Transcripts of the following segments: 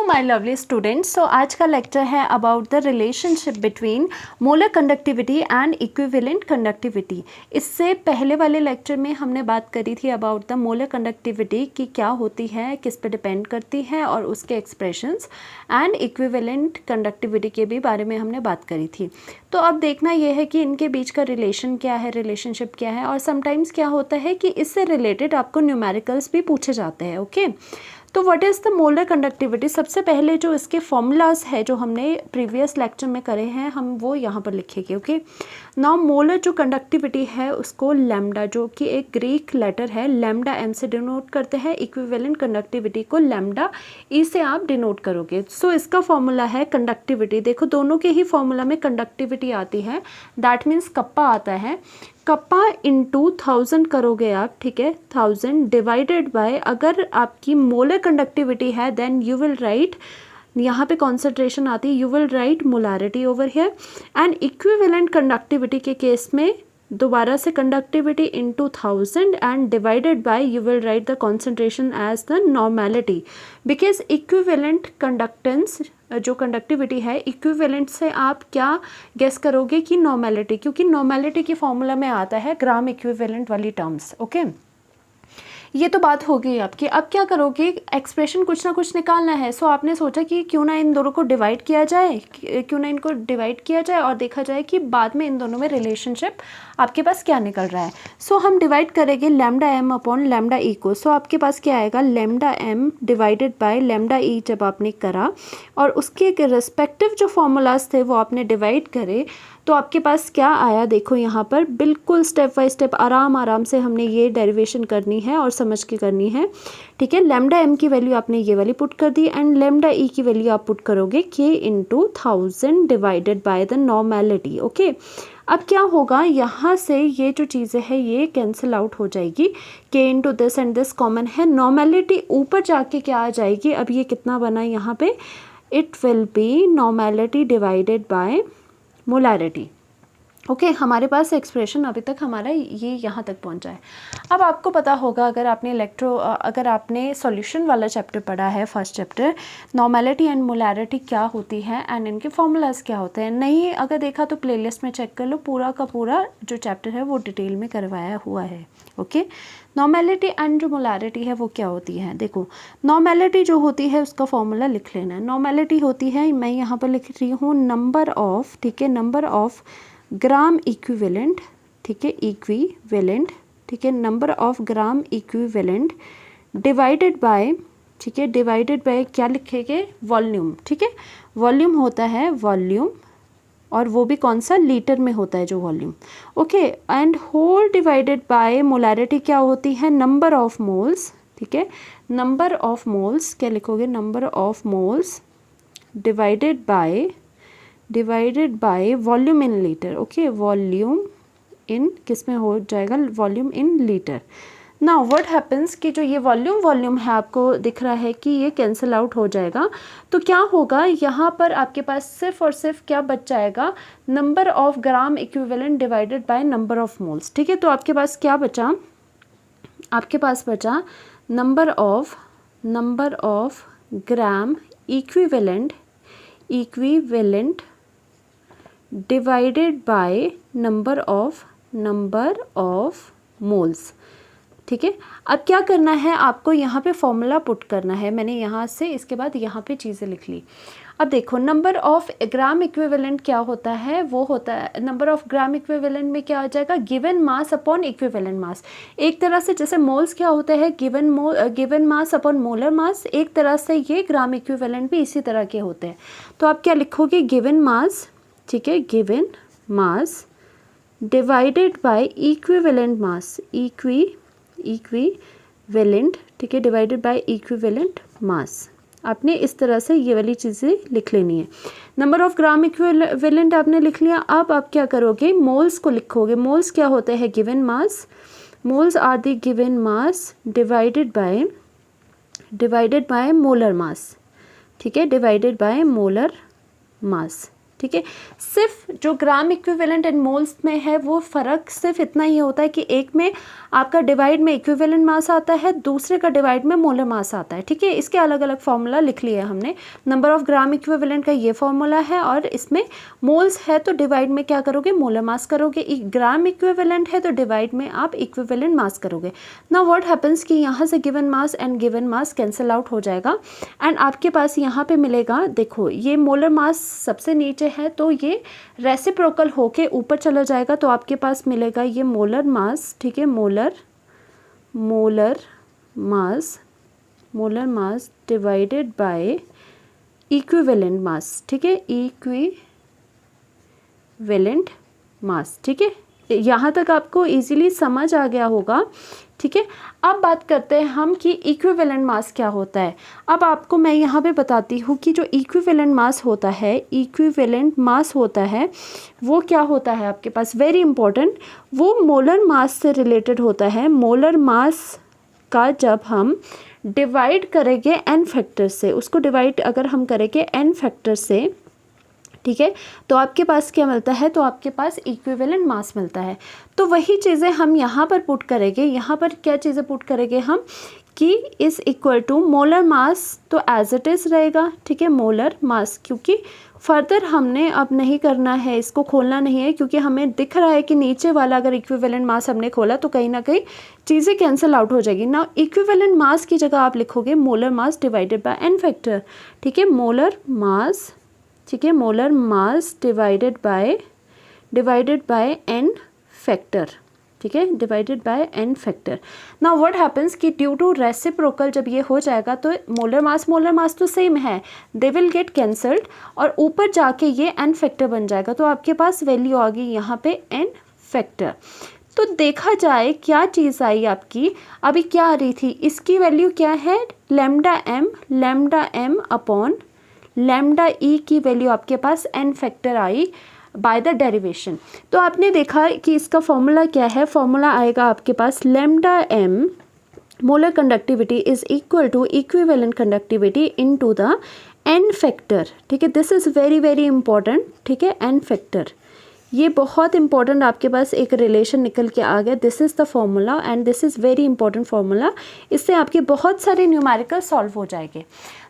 My lovely students. सो आज का lecture है about the relationship between molar conductivity and equivalent conductivity. इससे पहले वाले लेक्चर में हमने बात करी थी अबाउट द मोलर कंडक्टिविटी की क्या होती है, किस पे डिपेंड करती है और उसके एक्सप्रेशंस, एंड इक्विवेलेंट कंडक्टिविटी के भी बारे में हमने बात करी थी। तो अब देखना यह है कि इनके बीच का रिलेशन क्या है, रिलेशनशिप क्या है, और समटाइम्स क्या होता है कि इससे रिलेटेड आपको न्यूमेरिकल्स भी पूछे जाते हैं। ओके, तो what is the molar conductivity. सबसे पहले जो इसके फॉर्मूलाज है जो हमने प्रीवियस लेक्चर में करे हैं, हम वो यहाँ पर लिखेंगे। ओके, नाउ मोलर जो कंडक्टिविटी है उसको लैम्डा, जो कि एक ग्रीक लेटर है, लैम्डा एम से डिनोट करते हैं। इक्विवेलेंट कंडक्टिविटी को लैम्डा ई से आप डिनोट करोगे। सो इसका फॉर्मूला है कंडक्टिविटी। देखो दोनों के ही फॉर्मूला में कंडक्टिविटी आती है, दैट मीन्स कप्पा आता है। कप्पा इंटू 1000 करोगे आप, ठीक है, 1000 डिवाइडेड बाय, अगर आपकी मोलर कंडक्टिविटी है देन यू विल राइट, यहाँ पे कॉन्सेंट्रेशन आती है, you will write molarity over here. And equivalent conductivity के केस में दोबारा से conductivity into 1000 and divided by you will write the concentration as the normality, because equivalent conductance जो conductivity है, इक्विवेलेंट से आप क्या गेस करोगे कि नॉर्मेलिटी, क्योंकि नॉर्मेलिटी की फॉर्मूला में आता है ग्राम इक्विवेलेंट वाली टर्म्स। ओके, ये तो बात हो गई आपकी। अब क्या करोगे, एक्सप्रेशन कुछ ना कुछ निकालना है। सो आपने सोचा कि क्यों ना इन दोनों को डिवाइड किया जाए, क्यों ना इनको डिवाइड किया जाए और देखा जाए कि बाद में इन दोनों में रिलेशनशिप आपके पास क्या निकल रहा है। सो हम डिवाइड करेंगे lambda M upon lambda E को। सो आपके पास क्या आएगा, lambda M divided by lambda E जब आपने करा और उसके रिस्पेक्टिव जो फॉर्मूलाज थे वो आपने डिवाइड करे, तो आपके पास क्या आया, देखो यहाँ पर बिल्कुल स्टेप बाय स्टेप आराम से हमने ये डेरिवेशन करनी है और समझ के करनी है। ठीक है, लैम्डा एम की वैल्यू आपने ये वाली पुट कर दी एंड लैम्डा ई की वैल्यू आप पुट करोगे के into 1000 divided by the normality. Okay, अब क्या होगा, यहाँ से ये जो चीज़ें हैं ये कैंसिल आउट हो जाएगी, के into this and this common है, नॉर्मेलिटी ऊपर जाके क्या आ जाएगी, अब ये कितना बना यहाँ पे, it will be normality divided by molarity. Okay, हमारे पास एक्सप्रेशन अभी तक हमारा ये यहाँ तक पहुँचा है। अब आपको पता होगा अगर आपने सॉल्यूशन वाला चैप्टर पढ़ा है, first chapter, normality and molarity क्या होती है एंड इनके फॉर्मूलाज क्या होते हैं। नहीं अगर देखा तो प्लेलिस्ट में चेक कर लो, पूरा का पूरा जो चैप्टर है वो डिटेल में करवाया हुआ है। ओके, नॉर्मेलिटी एंड जो मोलारिटी है वो क्या होती है। देखो नॉर्मेलिटी जो होती है उसका फॉर्मूला लिख लेना है। नॉर्मेलिटी होती है, मैं यहाँ पर लिख रही हूँ नंबर ऑफ, ठीक है, नंबर ऑफ ग्राम इक्विवेलेंट, ठीक है, इक्विवेलेंट, ठीक है, number of gram equivalent divided by, ठीक है, डिवाइडेड बाय क्या लिखेंगे, वॉल्यूम। ठीक है, वॉल्यूम होता है वॉल्यूम, और वो भी कौन सा, लीटर में होता है जो volume. Okay, and whole divided by molarity क्या होती है, नंबर ऑफ मोल्स। ठीक है, नंबर ऑफ मोल्स क्या लिखोगे, number of moles divided by volume in litre. Okay, volume इन किस में हो जाएगा, volume in litre. Now what happens कि जो ये वॉल्यूम है आपको दिख रहा है कि ये कैंसिल आउट हो जाएगा, तो क्या होगा, यहाँ पर आपके पास सिर्फ और सिर्फ क्या बच जाएगा, number of gram equivalent divided by number of moles. ठीक है, तो आपके पास क्या बचा, आपके पास बचा number of gram equivalent divided by number of moles. ठीक है, अब क्या करना है आपको, यहाँ पे फॉर्मूला पुट करना है। मैंने यहाँ से इसके बाद यहाँ पे चीज़ें लिख ली। अब देखो नंबर ऑफ ग्राम इक्विवेलेंट क्या होता है, वो होता है, नंबर ऑफ ग्राम इक्विवेलेंट में क्या आ जाएगा, given mass upon equivalent mass. एक तरह से जैसे मोल्स क्या होते हैं, given mass upon molar mass, एक तरह से ये ग्राम इक्विवेलेंट भी इसी तरह के होते हैं। तो आप क्या लिखोगे, गिवन मास, ठीक है, given mass divided by equivalent mass, equivalent, ठीक है, डिवाइडेड बाय इक्विवेलेंट मास। आपने इस तरह से ये वाली चीज़ें लिख लेनी है। नंबर ऑफ ग्राम इक्विवेलेंट आपने लिख लिया। अब आप क्या करोगे, मोल्स को लिखोगे। मोल्स क्या होते हैं, given mass, moles are the given mass divided by molar mass. ठीक है, डिवाइडेड बाय मोलर मास। ठीक है। सिर्फ जो ग्राम इक्विवेलेंट एंड मोल्स में है वो फ़र्क सिर्फ इतना ही होता है कि एक में आपका डिवाइड में इक्विवेलेंट मास आता है, दूसरे का डिवाइड में मोलर मास आता है, ठीक है। इसके अलग अलग फार्मूला लिख लिया हमने। नंबर ऑफ ग्राम इक्विवेलेंट का ये फार्मूला है और इसमें मोल्स है तो डिवाइड में क्या करोगे, मोलर मास करोगे। ग्राम इक्विवेलेंट है तो डिवाइड में आप इक्विवेलेंट मास करोगे। नाउ व्हाट हैपन्स कि यहाँ से given mass and given mass cancel out हो जाएगा एंड आपके पास यहाँ पे मिलेगा, देखो ये मोलर मास सबसे नीचे है तो ये रेसिप्रोकल होके ऊपर चला जाएगा, तो आपके पास मिलेगा ये मोलर मास, ठीक है। Molar mass divided by equivalent mass, ठीक है, इक्विवेलेंट मास, ठीक है। यहाँ तक आपको इजीली समझ आ गया होगा, ठीक है। अब बात करते हैं हम कि इक्विवेलेंट मास क्या होता है। अब आपको मैं यहाँ पे बताती हूँ कि जो इक्विवेलेंट मास होता है वो क्या होता है आपके पास, वेरी इंपॉर्टेंट, वो मोलर मास से रिलेटेड होता है। मोलर मास का जब हम डिवाइड करेंगे n फैक्टर से, उसको डिवाइड अगर हम करेंगे n फैक्टर से, ठीक है, तो आपके पास क्या मिलता है, तो आपके पास इक्विवेलेंट मास मिलता है। तो वही चीज़ें हम यहाँ पर पुट करेंगे। यहाँ पर क्या चीज़ें पुट करेंगे हम कि is equal to molar mass, तो एज इट इज़ रहेगा, ठीक है, मोलर मास, क्योंकि फर्दर हमने अब नहीं करना है, इसको खोलना नहीं है, क्योंकि हमें दिख रहा है कि नीचे वाला अगर इक्विवेलेंट मास हमने खोला तो कहीं ना कहीं चीज़ें कैंसिल आउट हो जाएगी ना। इक्विवेलेंट मास की जगह आप लिखोगे molar mass divided bye n factor, ठीक है, मोलर मास, ठीक है, molar mass divided bye n factor, ठीक है, divided by n factor. Now what happens कि ड्यू टू रेसिप्रोकल जब ये हो जाएगा तो मोलर मास तो सेम है, दे विल गेट कैंसल्ड और ऊपर जाके ये n फैक्टर बन जाएगा, तो आपके पास वैल्यू आ गई यहाँ पे n फैक्टर। तो देखा जाए क्या चीज़ आई आपकी, अभी क्या आ रही थी, इसकी वैल्यू क्या है, लैम्डा m अपॉन लैम्डा ई की वैल्यू आपके पास n factor I by the derivation. तो आपने देखा कि इसका फॉर्मूला क्या है, फॉर्मूला आएगा आपके पास lambda m molar conductivity is equal to equivalent conductivity into the n factor, ठीक है। This is very very important, ठीक है, n फैक्टर, ये बहुत इंपॉर्टेंट आपके पास एक रिलेशन निकल के आ गया। This is the formula and this is very important formula, इससे आपके बहुत सारे न्यूमेरिकल सॉल्व हो जाएंगे।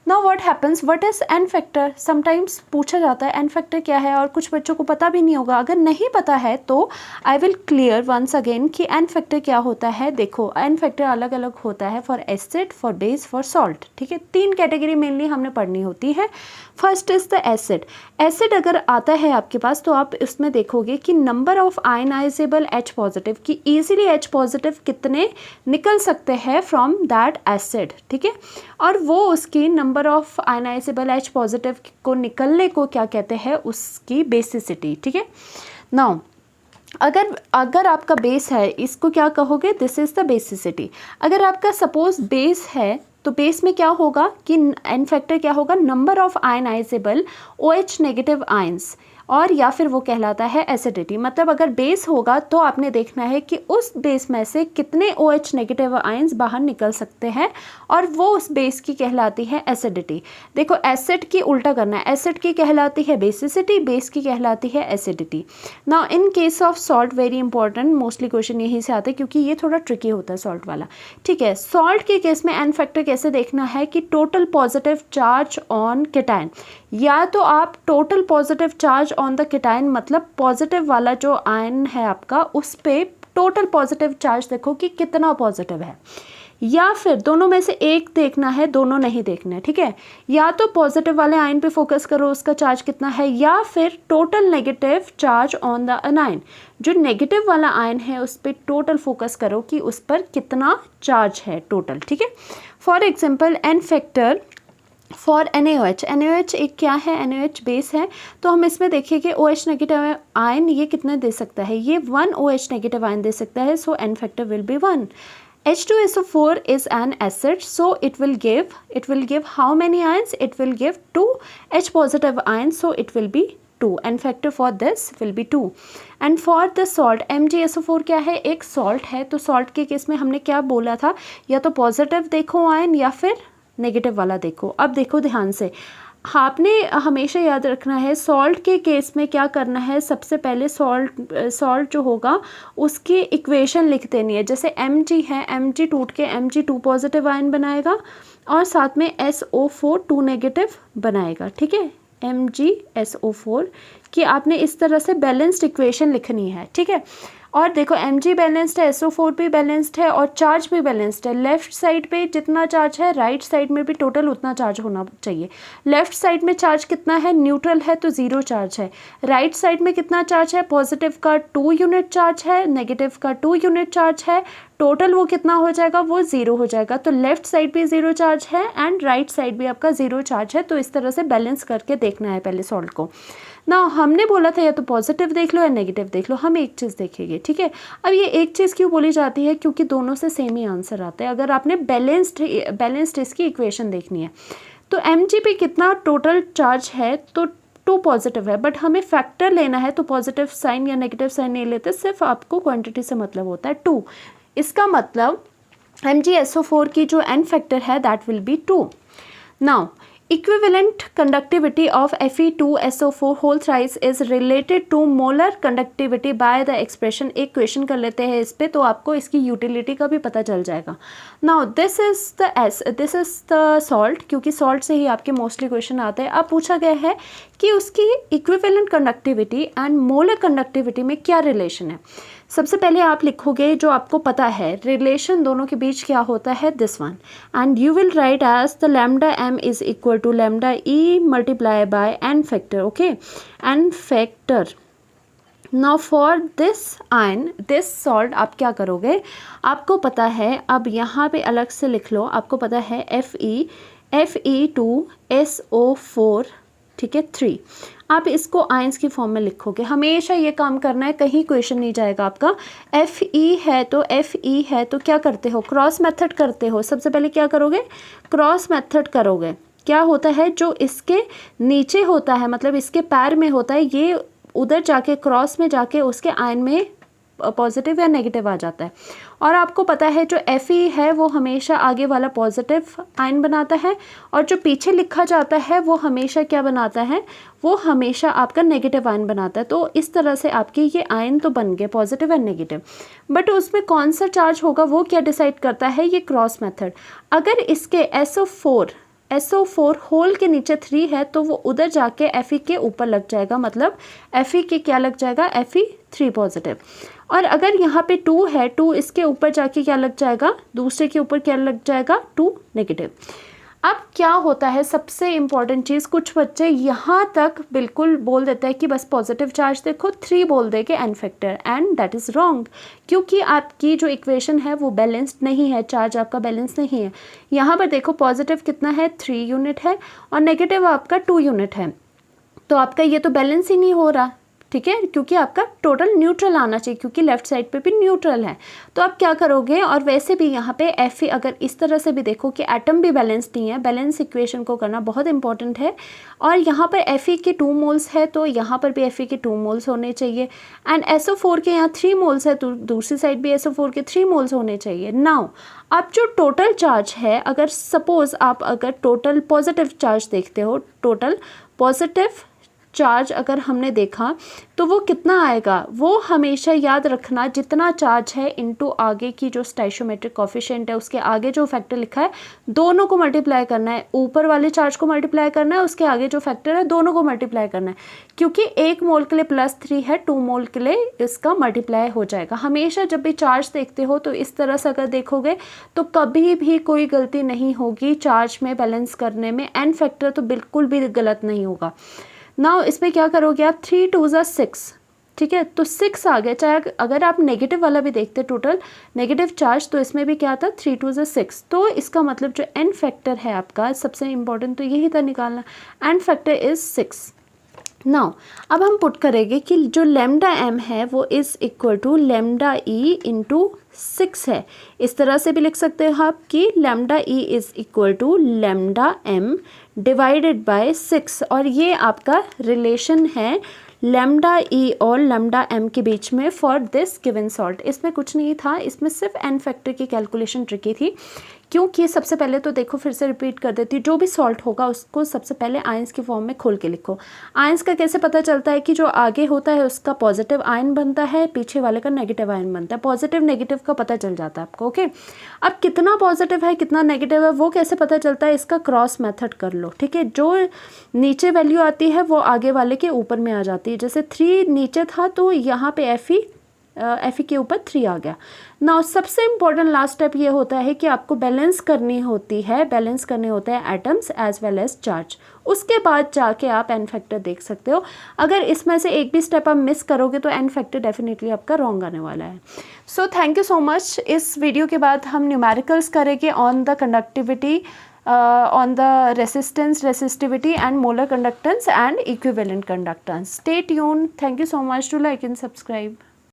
Now what happens, what is n factor, sometimes पूछा जाता है n फैक्टर क्या है और कुछ बच्चों को पता भी नहीं होगा। अगर नहीं पता है तो I will clear once again कि n फैक्टर क्या होता है। देखो n फैक्टर अलग अलग होता है for acid, for base, for salt, ठीक है। 3 कैटेगरी मेनली हमने पढ़नी होती है। First is the acid. Acid अगर आता है आपके पास तो आप इसमें देखोगे कि number of ionisable H positive की ईजिली H पॉजिटिव कितने निकल सकते हैं फ्रॉम दैट एसिड, ठीक है, और वो उसकी number of ionisable H positive को निकलने को क्या कहते हैं, उसकी बेसिसिटी, ठीक है। नाउ अगर आपका बेस है, इसको क्या कहोगे, दिस इज़ द बेसिसिटी। अगर आपका सपोज बेस है तो बेस में क्या होगा कि n फैक्टर क्या होगा, number of ionisable OH negative ions, और या फिर वो कहलाता है एसिडिटी। मतलब अगर बेस होगा तो आपने देखना है कि उस बेस में से कितने OH नेगेटिव आयंस बाहर निकल सकते हैं और वो उस बेस की कहलाती है एसिडिटी। देखो एसिड की उल्टा करना है, एसिड की कहलाती है बेसिसिटी, बेस की कहलाती है acidity. Now in case of salt very important, mostly question यहीं से आते हैं क्योंकि ये थोड़ा ट्रिकी होता है सॉल्ट वाला, ठीक है। सॉल्ट के केस में n फैक्टर कैसे देखना है कि total positive charge on cation, या तो आप total positive charge on the cation, मतलब पॉजिटिव वाला जो आयन है आपका उस पे टोटल पॉजिटिव चार्ज देखो कि कितना पॉजिटिव है, या फिर दोनों में से एक देखना है, दोनों नहीं देखना है, ठीक है। या तो पॉजिटिव वाले आयन पे फोकस करो उसका चार्ज कितना है, या फिर total negative charge on the अनायन, जो नेगेटिव वाला आयन है उस पर टोटल फोकस करो कि उस पर कितना चार्ज है टोटल, ठीक है। For example n factor for NaOH एक क्या है, NaOH बेस है, तो हम इसमें देखिए कि OH नेगेटिव आयन ये कितने दे सकता है, ये 1 OH नेगेटिव आयन दे सकता है, सो n factor will be 1। H2SO4 is an acid, so it will give how many ions, it will give 2 H positive ions, so it will be 2, n factor for this will be 2। and for the salt MgSO4 क्या है, एक salt है, तो salt के case में हमने क्या बोला था, या तो पॉजिटिव देखो आयन या फिर नेगेटिव वाला देखो। अब देखो ध्यान से, आपने हमेशा याद रखना है सॉल्ट के केस में क्या करना है, सबसे पहले सॉल्ट जो होगा उसकी इक्वेशन लिख देनी है। जैसे Mg है, Mg टूट के Mg2 पॉजिटिव आयन बनाएगा और साथ में SO4 2 नेगेटिव बनाएगा, ठीक है। MgSO4 कि आपने इस तरह से बैलेंस्ड इक्वेशन लिखनी है, ठीक है। और देखो Mg बैलेंस्ड है, SO4 भी बैलेंस्ड है और चार्ज भी बैलेंस्ड है। लेफ्ट साइड पे जितना चार्ज है राइट साइड में भी टोटल उतना चार्ज होना चाहिए। लेफ्ट साइड में चार्ज कितना है, न्यूट्रल है तो 0 चार्ज है। राइट साइड में कितना चार्ज है, पॉजिटिव का 2 यूनिट चार्ज है, नेगेटिव का 2 यूनिट चार्ज है। टोटल वो कितना हो जाएगा, वो 0 हो जाएगा। तो लेफ्ट साइड भी 0 चार्ज है एंड राइट साइड भी आपका 0 चार्ज है। तो इस तरह से बैलेंस करके देखना है पहले सॉल्ट को ना। हमने बोला था या तो पॉजिटिव देख लो या नेगेटिव देख लो, हम एक चीज़ देखेंगे, ठीक है। अब ये एक चीज़ क्यों बोली जाती है, क्योंकि दोनों से सेम ही आंसर आता है। अगर आपने बैलेंस्ड इसकी इक्वेशन देखनी है तो Mg पे कितना टोटल चार्ज है, तो 2 पॉजिटिव है, बट हमें फैक्टर लेना है तो पॉजिटिव साइन या नेगेटिव साइन नहीं लेते, सिर्फ आपको क्वांटिटी से मतलब होता है 2। इसका मतलब MgSO4 की जो n फैक्टर है that will be 2। Now equivalent conductivity of Fe2SO4 whole thrice is related to molar conductivity by the expression। एक क्वेश्चन कर लेते हैं इस पे तो आपको इसकी यूटिलिटी का भी पता चल जाएगा। Now this is the salt, क्योंकि सॉल्ट से ही आपके मोस्टली क्वेश्चन आते हैं। अब पूछा गया है कि उसकी equivalent conductivity and molar conductivity में क्या रिलेशन है। सबसे पहले आप लिखोगे जो आपको पता है रिलेशन दोनों के बीच क्या होता है, this one, and you will write as the lambda m is equal to lambda e multiply by n factor, okay, n factor. Now for this ion, this salt, आप क्या करोगे, आपको पता है, अब यहाँ पे अलग से लिख लो, आपको पता है Fe2SO4, ठीक है, 3। आप इसको आयंस की फॉर्म में लिखोगे। हमेशा ये काम करना है, कहीं क्वेश्चन नहीं जाएगा आपका। Fe है तो क्या करते हो, क्रॉस मेथड करते हो। सबसे पहले क्या करोगे, क्रॉस मेथड करोगे। क्या होता है, जो इसके नीचे होता है, मतलब इसके पैर में होता है, ये उधर जाके क्रॉस में जाके उसके आयन में पॉजिटिव या नेगेटिव आ जाता है। और आपको पता है जो Fe है वो हमेशा आगे वाला पॉजिटिव आयन बनाता है और जो पीछे लिखा जाता है वो हमेशा क्या बनाता है, वो हमेशा आपका नेगेटिव आयन बनाता है। तो इस तरह से आपके ये आयन तो बन गए पॉजिटिव एंड नेगेटिव, बट उसमें कौन सा चार्ज होगा वो क्या डिसाइड करता है, ये क्रॉस मेथड। अगर इसके SO4 होल के नीचे 3 है तो वो उधर जाके Fe के ऊपर लग जाएगा, मतलब Fe के क्या लग जाएगा, Fe3 पॉजिटिव। और अगर यहाँ पे 2 है, 2 इसके ऊपर जाके क्या लग जाएगा, दूसरे के ऊपर क्या लग जाएगा, 2 नेगेटिव। अब क्या होता है, सबसे इम्पॉर्टेंट चीज़, कुछ बच्चे यहाँ तक बिल्कुल बोल देते हैं कि बस पॉजिटिव चार्ज देखो, 3 बोल दे के n factor, and that is wrong, क्योंकि आपकी जो इक्वेशन है वो बैलेंस्ड नहीं है, चार्ज आपका बैलेंस नहीं है। यहाँ पर देखो पॉजिटिव कितना है, 3 यूनिट है और नेगेटिव आपका 2 यूनिट है, तो आपका ये तो बैलेंस ही नहीं हो रहा, ठीक है, क्योंकि आपका टोटल न्यूट्रल आना चाहिए, क्योंकि लेफ्ट साइड पे भी न्यूट्रल है। तो आप क्या करोगे, और वैसे भी यहाँ पे Fe अगर इस तरह से भी देखो कि एटम भी बैलेंस्ड नहीं है, बैलेंस इक्वेशन को करना बहुत इंपॉर्टेंट है। और यहाँ पर Fe के 2 मोल्स है तो यहाँ पर भी Fe के 2 मोल्स होने चाहिए, एंड SO4 के यहाँ 3 मोल्स है तो दूसरी साइड भी SO4 के 3 मोल्स होने चाहिए। नाउ अब जो टोटल चार्ज है, अगर सपोज आप अगर टोटल पॉजिटिव चार्ज देखते हो, टोटल पॉजिटिव चार्ज अगर हमने देखा तो वो कितना आएगा, वो हमेशा याद रखना, जितना चार्ज है इनटू आगे की जो स्टोइचियोमेट्रिक कोफिशिएंट है उसके आगे जो फैक्टर लिखा है दोनों को मल्टीप्लाई करना है, ऊपर वाले चार्ज को मल्टीप्लाई करना है, उसके आगे जो फैक्टर है दोनों को मल्टीप्लाई करना है, क्योंकि 1 मोल के लिए +3 है, 2 मोल के लिए इसका मल्टीप्लाई हो जाएगा। हमेशा जब भी चार्ज देखते हो तो इस तरह से अगर देखोगे तो कभी भी कोई गलती नहीं होगी चार्ज में बैलेंस करने में, n फैक्टर तो बिल्कुल भी गलत नहीं होगा। नाउ इसमें क्या करोगे आप, 3 2 6, ठीक है, तो 6 आ गया। चाहे अगर आप नेगेटिव वाला भी देखते टोटल नेगेटिव चार्ज तो इसमें भी क्या था, 3 2 6, तो इसका मतलब जो n फैक्टर है आपका, सबसे इम्पोर्टेंट तो यही था निकालना, n फैक्टर इज 6। नाउ अब हम पुट करेंगे कि जो लैम्डा m है वो is equal to lambda e into 6 है। इस तरह से भी लिख सकते हो आप कि lambda e is equal to lambda m divided by 6, और ये आपका रिलेशन है लैम्डा ई और लैम्डा एम के बीच में फॉर दिस गिवन सॉल्ट। इसमें कुछ नहीं था, इसमें सिर्फ n फैक्टर की कैलकुलेशन ट्रिकी थी क्योंकि सबसे पहले तो देखो, फिर से रिपीट कर देती हूँ, जो भी सॉल्ट होगा उसको सबसे पहले आयंस की फॉर्म में खोल के लिखो। आयंस का कैसे पता चलता है कि जो आगे होता है उसका पॉजिटिव आयन बनता है, पीछे वाले का नेगेटिव आयन बनता है। पॉजिटिव नेगेटिव का पता चल जाता है आपको। ओके, अब कितना पॉजिटिव है कितना नेगेटिव है वो कैसे पता चलता है, इसका क्रॉस मेथड कर लो। ठीक है, जो नीचे वैल्यू आती है वो आगे वाले के ऊपर में आ जाती है। जैसे 3 नीचे था तो यहाँ पे Fe के ऊपर 3 आ गया। नाउ सबसे इम्पोर्टेंट लास्ट स्टेप ये होता है कि आपको बैलेंस करने होते हैं atoms as well as charge. उसके बाद जाके आप एन फैक्टर देख सकते हो। अगर इसमें से एक भी स्टेप आप मिस करोगे तो एन फैक्टर डेफिनेटली आपका रॉन्ग आने वाला है। So thank you so much. इस वीडियो के बाद हम न्यूमेरिकल्स करेंगे on the conductivity, on the resistance, resistivity and molar conductance and equivalent conductance. Stay tuned. Thank you so much. To like and subscribe.